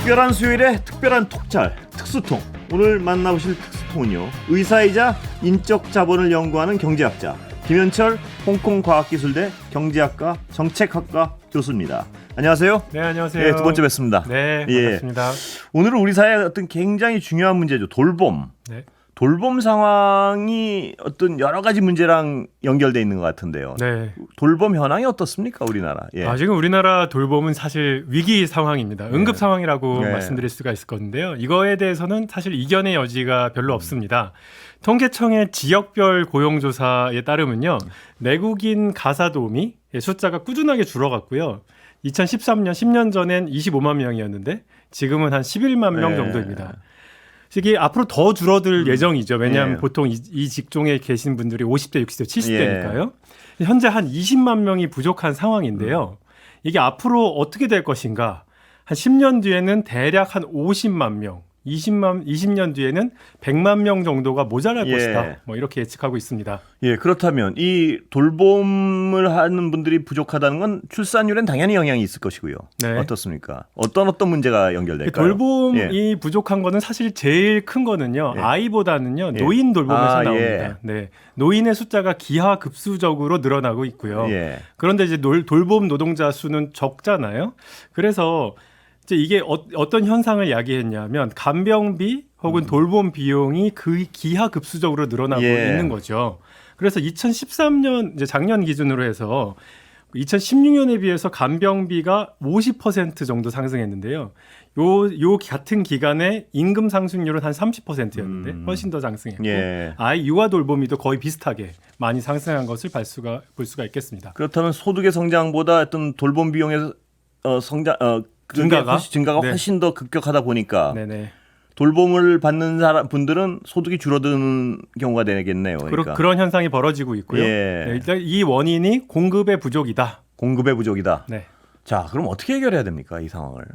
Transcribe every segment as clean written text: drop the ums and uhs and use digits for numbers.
특별한 수요일에 특별한 톡잘 특수통. 오늘 만나보실 특수통은요, 의사이자 인적 자본을 연구하는 경제학자 김현철 홍콩과학기술대 경제학과 정책학과 교수입니다. 안녕하세요. 네, 안녕하세요. 네, 두 번째 뵙습니다. 네, 반갑습니다. 오늘은 우리 사회의 어떤 굉장히 중요한 문제죠. 돌봄. 네. 돌봄 상황이 어떤 여러 가지 문제랑 연결돼 있는 것 같은데요. 네. 돌봄 현황이 어떻습니까, 우리나라? 예. 지금 우리나라 돌봄은 사실 위기 상황입니다. 응급 상황이라고 네. 말씀드릴 수가 있을 건데요. 이거에 대해서는 사실 이견의 여지가 별로 없습니다. 통계청의 지역별 고용조사에 따르면요, 내국인 가사도우미 숫자가 꾸준하게 줄어갔고요. 2013년, 10년 전엔 25만 명이었는데 지금은 한 11만 명 정도입니다. 이게 앞으로 더 줄어들 예정이죠. 왜냐하면 보통 이 직종에 계신 분들이 50대, 60대, 70대니까요. 현재 한 20만 명이 부족한 상황인데요. 이게 앞으로 어떻게 될 것인가? 한 10년 뒤에는 대략 한 50만 명, 20년 뒤에는 100만 명 정도가 모자랄 것이다. 뭐 이렇게 예측하고 있습니다. 예, 그렇다면 이 돌봄을 하는 분들이 부족하다는 건 출산율엔 당연히 영향이 있을 것이고요. 네. 어떻습니까? 어떤 문제가 연결될까요? 돌봄이 부족한 거는 사실 제일 큰 거는요. 아이보다는요. 노인 돌봄에서 나옵니다. 네. 노인의 숫자가 기하급수적으로 늘어나고 있고요. 그런데 이제 돌봄 노동자 수는 적잖아요. 그래서 이제 이게 어떤 현상을 야기했냐면 간병비 혹은 돌봄 비용이 그 기하급수적으로 늘어나고 있는 거죠. 그래서 2013년 이제 작년 기준으로 해서 2016년에 비해서 간병비가 50% 정도 상승했는데요. 요 같은 기간에 임금 상승률은 한 30%였는데 훨씬 더 상승했고 아이 유아 돌보미도 거의 비슷하게 많이 상승한 것을 볼 수가 있겠습니다. 그렇다면 소득의 성장보다 어떤 돌봄 비용의 증가가 훨씬 더 급격하다 보니까 돌봄을 받는 분들은 소득이 줄어드는 경우가 되겠네요. 그러니까. 그런 현상이 벌어지고 있고요. 일단 이 원인이 공급의 부족이다. 공급의 부족이다. 자, 그럼 어떻게 해결해야 됩니까, 이 상황을?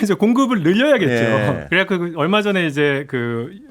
이제 공급을 늘려야겠죠. 그래 얼마 전에 이제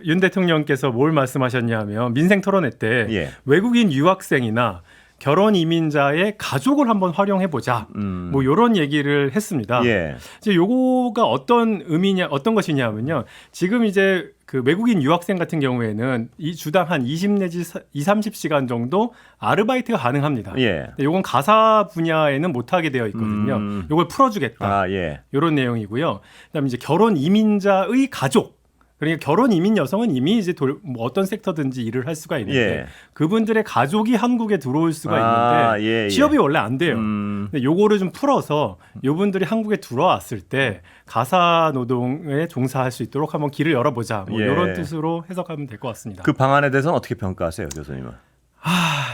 윤 대통령께서 뭘 말씀하셨냐면 민생 토론회 때 외국인 유학생이나 결혼 이민자의 가족을 한번 활용해 보자. 뭐 이런 얘기를 했습니다. 이제 요거가 어떤 것이냐면요. 지금 이제 그 외국인 유학생 같은 경우에는 이 주당 한 20 내지 30시간 정도 아르바이트가 가능합니다. 요건 가사 분야에는 못하게 되어 있거든요. 요걸 풀어주겠다. 이런 내용이고요. 그다음에 이제 결혼 이민자의 가족. 그러니까 결혼 이민 여성은 이미 이제 뭐 어떤 섹터든지 일을 할 수가 있는데 그분들의 가족이 한국에 들어올 수가 있는데 취업이 원래 안 돼요. 근데 요거를 좀 풀어서 요분들이 한국에 들어왔을 때 가사 노동에 종사할 수 있도록 한번 길을 열어보자. 뭐 이런 뜻으로 해석하면 될 것 같습니다. 그 방안에 대해서는 어떻게 평가하세요, 교수님은?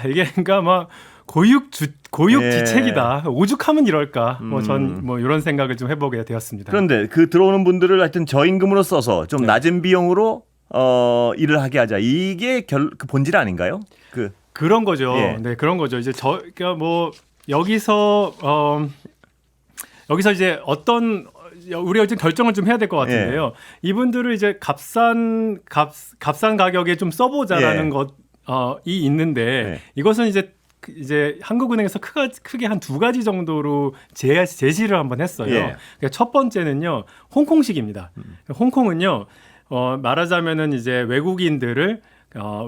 이게 그러니까 막 고육지책이다. 오죽하면 이럴까. 전 이런 생각을 좀 해보게 되었습니다. 그런데 그 들어오는 분들을 하여튼 저임금으로 써서 좀 낮은 비용으로 일을 하게 하자. 이게 그 본질 아닌가요? 그런 거죠. 네, 그런 거죠. 이제 그러니까 뭐 여기서 이제 우리가 좀 결정을 좀 해야 될 것 같은데요. 이분들을 이제 값싼 가격에 좀 써보자라는 것이 있는데 이것은 이제 한국은행에서 크게 한 두 가지 정도로 제시를 한번 했어요. 그러니까 첫 번째는요, 홍콩식입니다. 홍콩은요, 말하자면은 이제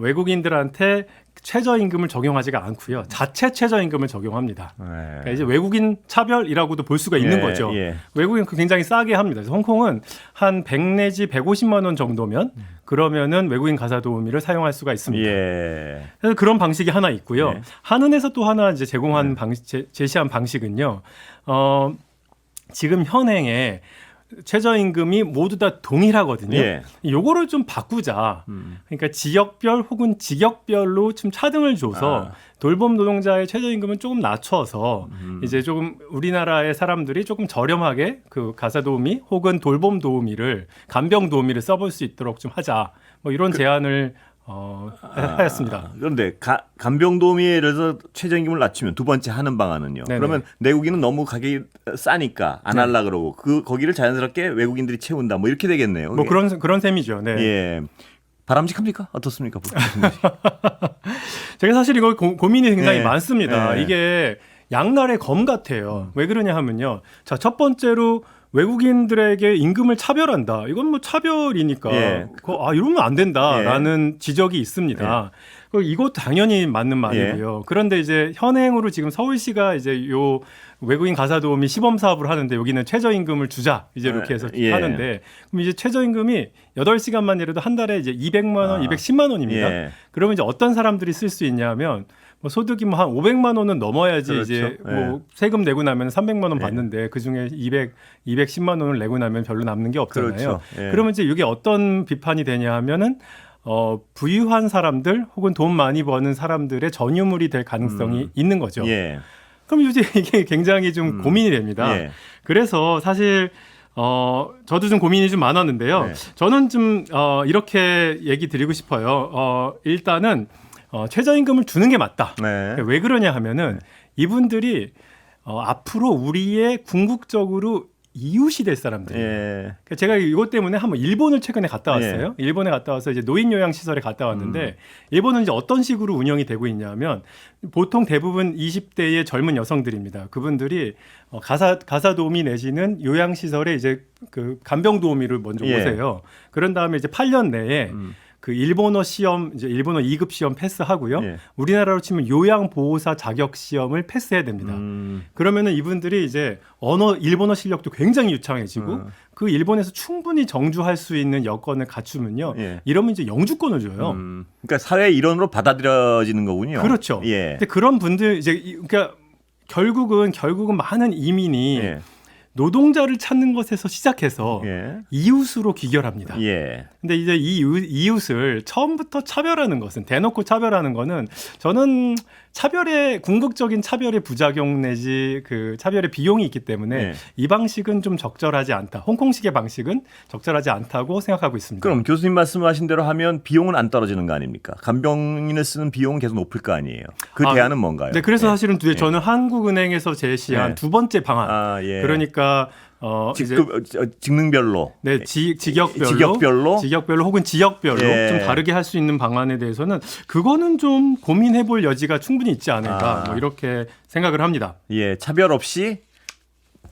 외국인들한테 최저임금을 적용하지가 않고요. 자체 최저임금을 적용합니다. 그러니까 이제 외국인 차별이라고도 볼 수가 있는 거죠. 외국인 굉장히 싸게 합니다. 그래서 홍콩은 한 100 내지 150만 원 정도면 그러면은 외국인 가사도우미를 사용할 수가 있습니다. 그래서 그런 방식이 하나 있고요. 한은에서 또 하나 이제 제시한 방식은요. 지금 현행에 최저임금이 모두 다 동일하거든요. 요거를 좀 바꾸자. 그러니까 지역별 혹은 직역별로 좀 차등을 줘서 돌봄 노동자의 최저임금은 조금 낮춰서 이제 조금 우리나라의 사람들이 조금 저렴하게 그 가사도우미 혹은 돌봄 도우미를 간병 도우미를 써볼 수 있도록 좀 하자. 뭐 이런 제안을 하였습니다. 그런데 간병도우미에 예를 들어서 최저임금을 낮추면 두 번째 하는 방안은요. 그러면 내국인은 너무 가격이 싸니까 안 하려고 그러고 거기를 자연스럽게 외국인들이 채운다. 뭐 이렇게 되겠네요. 뭐 그런 셈이죠. 바람직합니까? 어떻습니까? 제가 사실 이거 고민이 굉장히 많습니다. 이게 양날의 검 같아요. 왜 그러냐 하면요. 자, 첫 번째로 외국인들에게 임금을 차별한다. 이건 뭐 차별이니까 이러면 안 된다라는 지적이 있습니다. 이거 당연히 맞는 말이고요. 그런데 이제 현행으로 지금 서울시가 이제 요 외국인 가사 도우미 시범 사업을 하는데 여기는 최저임금을 주자 이제 이렇게 해서 하는데 그럼 이제 최저임금이 8시간만 일해도 한 달에 이제 200만 원, 210만 원입니다. 그러면 이제 어떤 사람들이 쓸 수 있냐면 뭐 소득이 뭐 한 500만 원은 넘어야지 이제 뭐 세금 내고 나면 300만 원 받는데 그 중에 210만 원을 내고 나면 별로 남는 게 없잖아요. 그러면 이제 이게 어떤 비판이 되냐 하면은 부유한 사람들 혹은 돈 많이 버는 사람들의 전유물이 될 가능성이 있는 거죠. 그럼 이제 이게 굉장히 좀 고민이 됩니다. 그래서 사실 저도 좀 고민이 좀 많았는데요. 저는 좀 이렇게 얘기 드리고 싶어요. 일단은 최저임금을 주는 게 맞다. 왜 그러냐 하면은 이분들이 앞으로 우리의 궁극적으로 이웃이 될 사람들이에요. 제가 이것 때문에 한번 일본을 최근에 갔다 왔어요. 일본에 갔다 와서 이제 노인 요양 시설에 갔다 왔는데 일본은 이제 어떤 식으로 운영이 되고 있냐면 보통 대부분 20대의 젊은 여성들입니다. 그분들이 가사 도우미 내지는 요양 시설에 이제 그 간병 도우미를 먼저 오세요. 그런 다음에 이제 8년 내에 그 일본어 시험, 이제 일본어 2급 시험 패스하고요. 우리나라로 치면 요양보호사 자격 시험을 패스해야 됩니다. 그러면은 이분들이 이제 일본어 실력도 굉장히 유창해지고 그 일본에서 충분히 정주할 수 있는 여건을 갖추면요. 이러면 이제 영주권을 줘요. 그러니까 사회 일원으로 받아들여지는 거군요. 그렇죠. 근데 그런 분들 이제 그러니까 결국은 많은 이민이 노동자를 찾는 것에서 시작해서 이웃으로 귀결합니다. 근데 이제 이웃을 처음부터 차별하는 것은 대놓고 차별하는 거는 저는 궁극적인 차별의 부작용 내지 그 차별의 비용이 있기 때문에 이 방식은 좀 적절하지 않다. 홍콩식의 방식은 적절하지 않다고 생각하고 있습니다. 그럼 교수님 말씀하신 대로 하면 비용은 안 떨어지는 거 아닙니까? 간병인을 쓰는 비용은 계속 높을 거 아니에요. 그 대안은 뭔가요? 네, 그래서 사실은 저는 한국은행에서 제시한 두 번째 방안. 그러니까 직능별로, 직역별로 혹은 지역별로 좀 다르게 할 수 있는 방안에 대해서는 그거는 좀 고민해볼 여지가 충분히 있지 않을까 뭐 이렇게 생각을 합니다. 차별 없이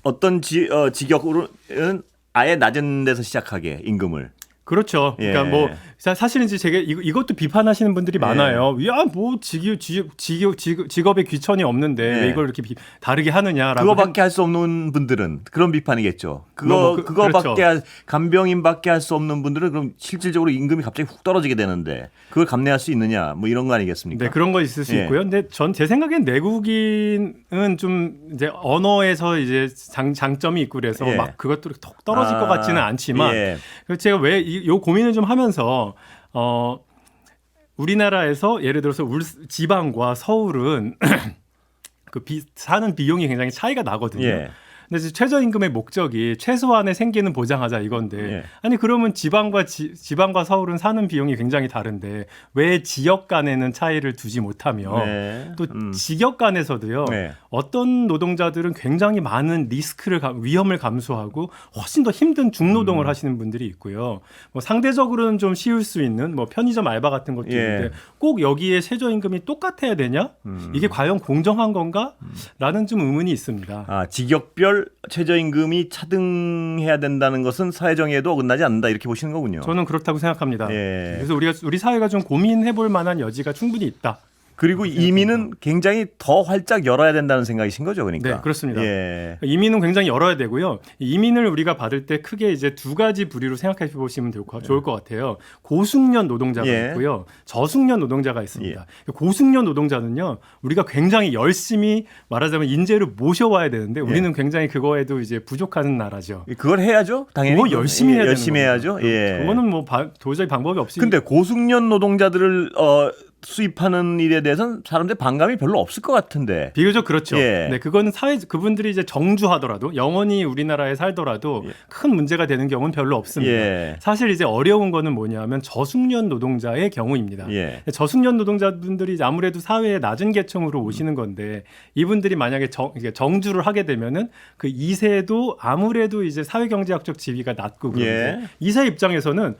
어떤 직역으로는 아예 낮은 데서 시작하게 임금을. 그렇죠. 그러니까 뭐 사실은 이제 제가 이것도 비판하시는 분들이 많아요. 야, 뭐 직업에 귀천이 없는데 왜 이걸 이렇게 다르게 하느냐라고. 그거밖에 할 수 없는 분들은 그런 비판이겠죠. 그거밖에 그렇죠. 간병인밖에 할 수 없는 분들은 그럼 실질적으로 임금이 갑자기 훅 떨어지게 되는데 그걸 감내할 수 있느냐 뭐 이런 거 아니겠습니까? 네, 그런 거 있을 수 있고요. 근데 제 생각엔 내국인은 좀 이제 언어에서 이제 장점이 있고 그래서 막 그것도 톡 떨어질 것 같지는 않지만 제가 왜 요 고민을 좀 하면서 우리나라에서 예를 들어서 지방과 서울은 사는 비용이 굉장히 차이가 나거든요. 근데 최저임금의 목적이 최소한의 생계는 보장하자 이건데 아니 그러면 지방과 서울은 사는 비용이 굉장히 다른데 왜 지역 간에는 차이를 두지 못하며 또 직역 간에서도요 어떤 노동자들은 굉장히 많은 위험을 감수하고 훨씬 더 힘든 중노동을 하시는 분들이 있고요. 뭐 상대적으로는 좀 쉬울 수 있는 뭐 편의점 알바 같은 것도 있는데 꼭 여기에 최저임금이 똑같아야 되냐? 이게 과연 공정한 건가? 라는 좀 의문이 있습니다. 직역별 최저임금이 차등해야 된다는 것은 사회정의에도 어긋나지 않는다 이렇게 보시는 거군요. 저는 그렇다고 생각합니다. 그래서 우리 사회가 좀 고민해볼 만한 여지가 충분히 있다. 그리고 이민은 굉장히 더 활짝 열어야 된다는 생각이신 거죠, 그러니까. 네, 그렇습니다. 이민은 굉장히 열어야 되고요. 이민을 우리가 받을 때 크게 이제 두 가지 부류로 생각해 보시면 좋을 것 같아요. 고숙련 노동자가 있고요, 저숙련 노동자가 있습니다. 고숙련 노동자는요, 우리가 굉장히 열심히 말하자면 인재를 모셔와야 되는데 우리는 굉장히 그거에도 이제 부족한 나라죠. 그걸 해야죠, 당연히. 그거 열심히 해야 해야죠. 그거는 뭐 도저히 방법이 없이. 근데 고숙련 노동자들을 수입하는 일에 대해서는 사람들 반감이 별로 없을 것 같은데. 비교적 그렇죠. 네, 그거는 그분들이 이제 정주하더라도 영원히 우리나라에 살더라도 큰 문제가 되는 경우는 별로 없습니다. 사실 이제 어려운 거는 뭐냐면 저숙련 노동자의 경우입니다. 저숙련 노동자분들이 아무래도 사회의 낮은 계층으로 오시는 건데 이분들이 만약에 정주를 하게 되면은 그 2세도 아무래도 이제 사회경제학적 지위가 낮고 그런데 2세 입장에서는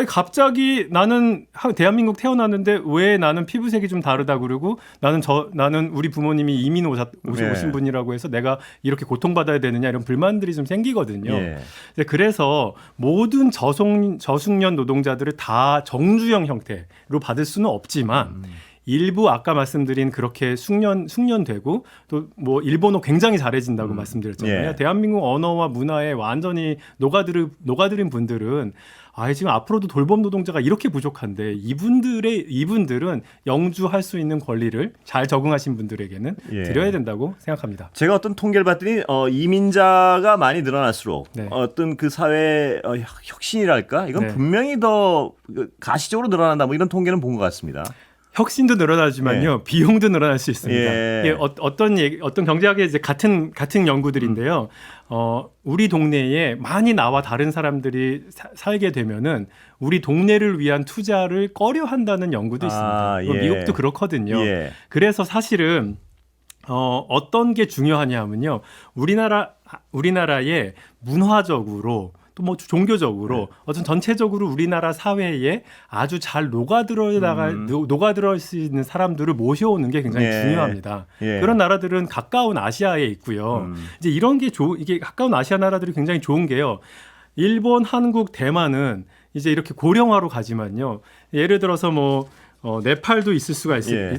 갑자기 나는 대한민국 태어났는데 왜 나는 피부색이 좀 다르다 그러고 나는 우리 부모님이 이민 오신 분이라고 해서 내가 이렇게 고통받아야 되느냐 이런 불만들이 좀 생기거든요. 그래서 모든 저숙련 노동자들을 다 정주형 형태로 받을 수는 없지만 일부 아까 말씀드린 그렇게 숙련되고 또 뭐 일본어 굉장히 잘해진다고 말씀드렸잖아요. 대한민국 언어와 문화에 완전히 녹아들인 분들은 지금 앞으로도 돌봄 노동자가 이렇게 부족한데 이분들은 영주할 수 있는 권리를 잘 적응하신 분들에게는 드려야 된다고 생각합니다. 제가 어떤 통계를 봤더니 이민자가 많이 늘어날수록 어떤 그 사회 혁신이랄까 이건 분명히 더 가시적으로 늘어난다 뭐 이런 통계는 본 것 같습니다. 혁신도 늘어나지만요, 비용도 늘어날 수 있습니다. 이게 어떤 경제학의 이제 같은 연구들인데요. 우리 동네에 많이 나와 다른 사람들이 살게 되면은 우리 동네를 위한 투자를 꺼려한다는 연구도 있습니다. 미국도 그렇거든요. 그래서 사실은 어떤 게 중요하냐면요, 우리나라의 문화적으로 또 뭐 종교적으로 어떤 전체적으로 우리나라 사회에 아주 잘 녹아들어 수 있는 사람들을 모셔오는 게 굉장히 중요합니다. 그런 나라들은 가까운 아시아에 있고요. 이제 이런 게 이게 가까운 아시아 나라들이 굉장히 좋은 게요. 일본, 한국, 대만은 이제 이렇게 고령화로 가지만요. 예를 들어서 네팔도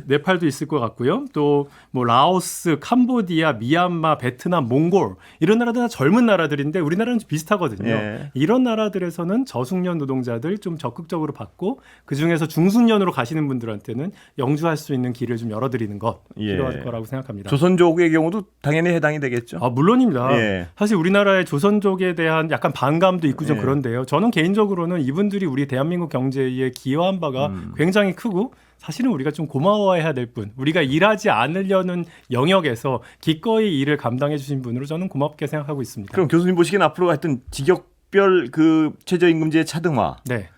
네팔도 있을 것 같고요. 또 뭐 라오스, 캄보디아, 미얀마, 베트남, 몽골 이런 나라들은 젊은 나라들인데 우리나라는 좀 비슷하거든요. 이런 나라들에서는 저숙련 노동자들 좀 적극적으로 받고 그 중에서 중숙련으로 가시는 분들한테는 영주할 수 있는 길을 좀 열어드리는 것 필요할 거라고 생각합니다. 조선족의 경우도 당연히 해당이 되겠죠. 물론입니다. 사실 우리나라의 조선족에 대한 약간 반감도 있고 좀 그런데요. 저는 개인적으로는 이분들이 우리 대한민국 경제에 기여한 바가 굉장히 크고 사실은 우리가 좀 고마워해야 될 분, 우리가 일하지 않으려는 영역에서 기꺼이 일을 감당해 주신 분으로 저는 고맙게 생각하고 있습니다. 그럼 교수님 보시기엔 앞으로 하여튼 직역별 그 최저임금제의 차등화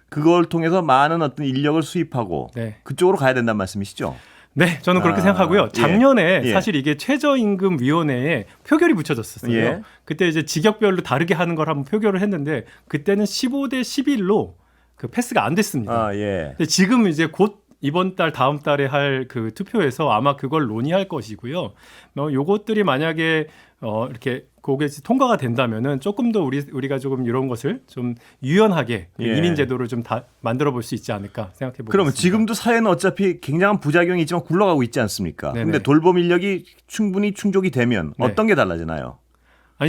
그걸 통해서 많은 어떤 인력을 수입하고 그쪽으로 가야 된다는 말씀이시죠? 네, 저는 그렇게 생각하고요. 작년에 사실 이게 최저임금위원회에 표결이 붙여졌었어요. 그때 이제 직역별로 다르게 하는 걸 한번 표결을 했는데 그때는 15대 11로 그 패스가 안 됐습니다. 근데 지금 이제 곧 이번 달 다음 달에 할 그 투표에서 아마 그걸 논의할 것이고요. 요것들이 만약에 이렇게 그게 통과가 된다면은 조금 더 우리가 조금 이런 것을 좀 유연하게 이민 제도를 좀 다 만들어 볼 수 있지 않을까 생각해 보겠습니다. 그러면 지금도 사회는 어차피 굉장한 부작용이 있지만 굴러가고 있지 않습니까? 그런데 돌봄 인력이 충분히 충족이 되면 어떤 게 달라지나요?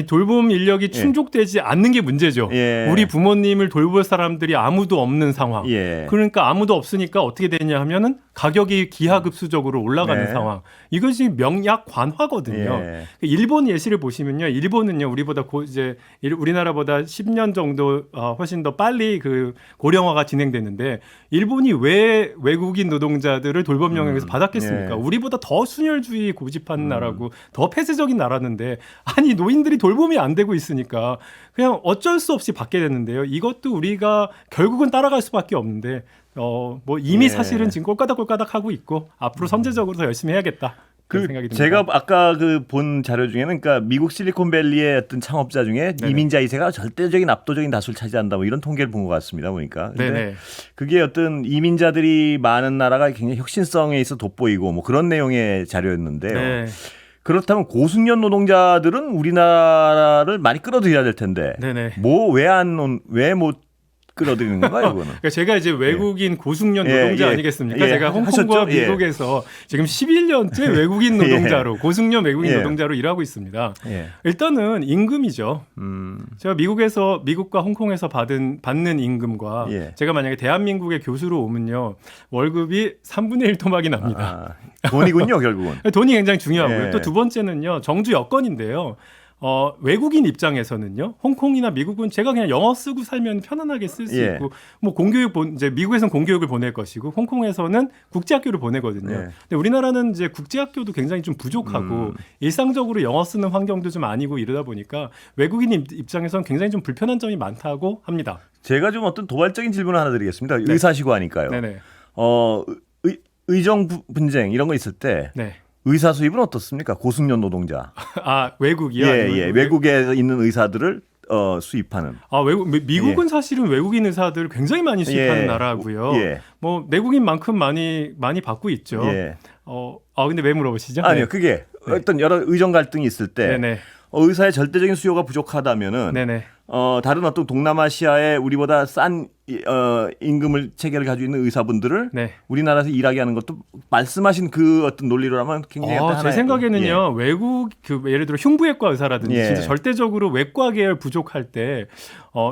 돌봄 인력이 충족되지 않는 게 문제죠. 우리 부모님을 돌볼 사람들이 아무도 없는 상황. 그러니까 아무도 없으니까 어떻게 되냐 하면은 가격이 기하급수적으로 올라가는 상황. 이것이 명약관화거든요. 일본 예시를 보시면요. 일본은요. 우리나라보다 10년 정도 훨씬 더 빨리 그 고령화가 진행됐는데 일본이 왜 외국인 노동자들을 돌봄 영역에서 받았겠습니까? 우리보다 더 순혈주의 고집하는 나라고 더 폐쇄적인 나라인데 노인들이 돌봄이 안 되고 있으니까 그냥 어쩔 수 없이 받게 됐는데요. 이것도 우리가 결국은 따라갈 수밖에 없는데 이미 사실은 지금 꼴까닥 하고 있고 앞으로 선제적으로 더 열심히 해야겠다. 그런 생각이 듭니다. 제가 아까 본 자료 중에는 그러니까 미국 실리콘밸리의 어떤 창업자 중에 이민자 2세가 절대적인 압도적인 다수를 차지한다 뭐 이런 통계를 본 것 같습니다. 보니까. 근데 그게 어떤 이민자들이 많은 나라가 굉장히 혁신성에 있어 돋보이고 뭐 그런 내용의 자료였는데요. 그렇다면 고숙련 노동자들은 우리나라를 많이 끌어들여야 될 텐데 왜 못 끌어들이는 건가요, 그거는? 그러니까 제가 이제 외국인 고숙련 노동자 아니겠습니까? 제가 홍콩과 미국에서 지금 11년째 외국인 노동자로 고숙련 외국인 노동자로 일하고 있습니다. 일단은 임금이죠. 제가 미국과 홍콩에서 받는 임금과 제가 만약에 대한민국의 교수로 오면요 월급이 3분의 1 토막이 납니다. 돈이군요, 결국은. 돈이 굉장히 중요하고요. 또 두 번째는요 정주 여건인데요. 외국인 입장에서는요, 홍콩이나 미국은 제가 그냥 영어 쓰고 살면 편안하게 쓸 수 있고, 뭐 이제 미국에서는 공교육을 보낼 것이고, 홍콩에서는 국제학교를 보내거든요. 근데 우리나라는 이제 국제학교도 굉장히 좀 부족하고, 일상적으로 영어 쓰는 환경도 좀 아니고 이러다 보니까 외국인 입장에서는 굉장히 좀 불편한 점이 많다고 합니다. 제가 좀 어떤 도발적인 질문을 하나 드리겠습니다. 의사시고 하니까요. 의정 분쟁 이런 거 있을 때. 의사 수입은 어떻습니까? 고숙련 노동자. 외국이요? 외국에 있는 의사들을 수입하는. 미국은 사실은 외국인 의사들 굉장히 많이 수입하는 나라고요. 뭐 내국인만큼 많이 받고 있죠. 근데 왜 물어보시죠? 아니요, 그게 어떤 여러 의정 갈등이 있을 때 의사의 절대적인 수요가 부족하다면은 다른 어떤 동남아시아의 우리보다 싼 임금을 체계를 가지고 있는 의사분들을 우리나라에서 일하게 하는 것도 말씀하신 그 어떤 논리로라면 굉장히 제 생각에는요 외국 예를 들어 흉부외과 의사라든지 진짜 절대적으로 외과 계열 부족할 때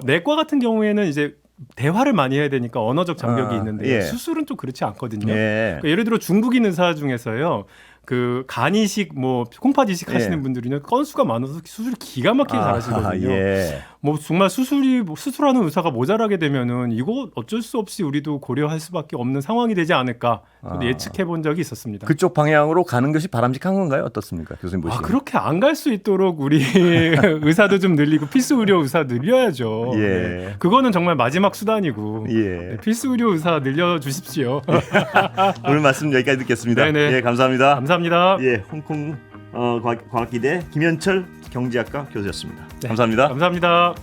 내과 같은 경우에는 이제 대화를 많이 해야 되니까 언어적 장벽이 있는데 수술은 좀 그렇지 않거든요. 그러니까 예를 들어 중국인 의사 중에서요. 그 간이식 뭐 콩팥이식 하시는 분들이는 건수가 많아서 수술 기가 막히게 잘하시거든요. 뭐 정말 수술하는 의사가 모자라게 되면은 이거 어쩔 수 없이 우리도 고려할 수밖에 없는 상황이 되지 않을까 저도 예측해 본 적이 있었습니다. 그쪽 방향으로 가는 것이 바람직한 건가요? 어떻습니까, 교수님 보시기에? 그렇게 안 갈 수 있도록 우리 의사도 좀 늘리고 필수 의료 의사 늘려야죠. 그거는 정말 마지막 수단이고 필수 의료 의사 늘려 주십시오. 오늘 말씀 여기까지 듣겠습니다. 감사합니다. 감사합니다. 홍콩 과학기대 김현철 경제학과 교수였습니다. 감사합니다. 감사합니다.